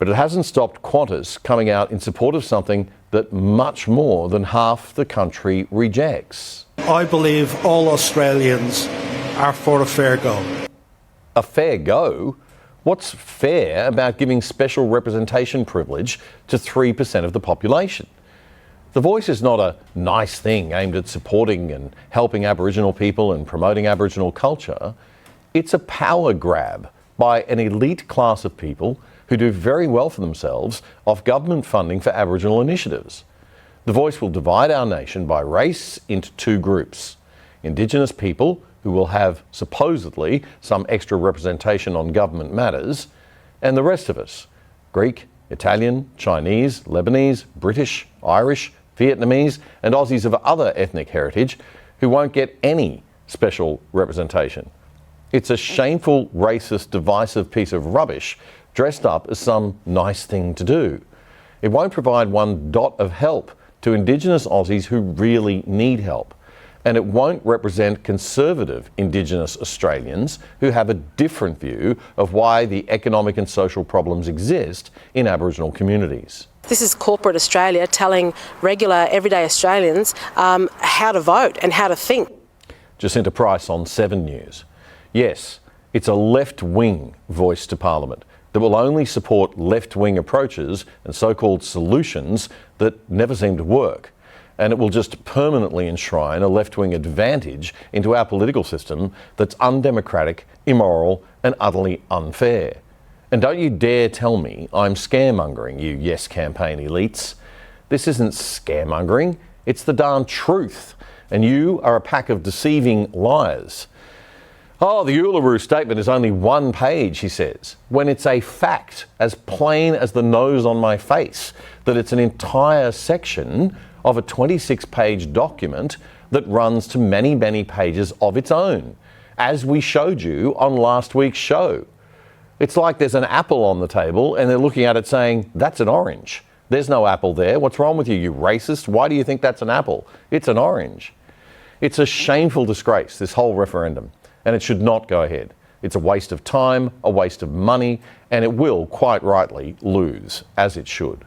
But it hasn't stopped Qantas coming out in support of something that much more than half the country rejects. I believe all Australians are for a fair go. A fair go? What's fair about giving special representation privilege to 3% of the population? The Voice is not a nice thing aimed at supporting and helping Aboriginal people and promoting Aboriginal culture. It's a power grab by an elite class of people who do very well for themselves off government funding for Aboriginal initiatives. The Voice will divide our nation by race into two groups: Indigenous people, who will have supposedly some extra representation on government matters, and the rest of us: Greek, Italian, Chinese, Lebanese, British, Irish, Vietnamese and Aussies of other ethnic heritage who won't get any special representation. It's a shameful, racist, divisive piece of rubbish dressed up as some nice thing to do. It won't provide one dot of help to Indigenous Aussies who really need help. And it won't represent conservative Indigenous Australians who have a different view of why the economic and social problems exist in Aboriginal communities. This is corporate Australia telling regular, everyday Australians how to vote and how to think. Jacinta Price on 7 News. Yes, it's a left-wing voice to Parliament that will only support left-wing approaches and so-called solutions that never seem to work. And it will just permanently enshrine a left-wing advantage into our political system that's undemocratic, immoral and utterly unfair. And don't you dare tell me I'm scaremongering, you Yes campaign elites. This isn't scaremongering, it's the darn truth. And you are a pack of deceiving liars. Oh, the Uluru Statement is only 1 page, he says, when it's a fact as plain as the nose on my face that it's an entire section of a 26-page document that runs to many, many pages of its own, as we showed you on last week's show. It's like there's an apple on the table and they're looking at it saying, that's an orange. There's no apple there. What's wrong with you, you racist? Why do you think that's an apple? It's an orange. It's a shameful disgrace, this whole referendum, and it should not go ahead. It's a waste of time, a waste of money, and it will, quite rightly, lose, as it should.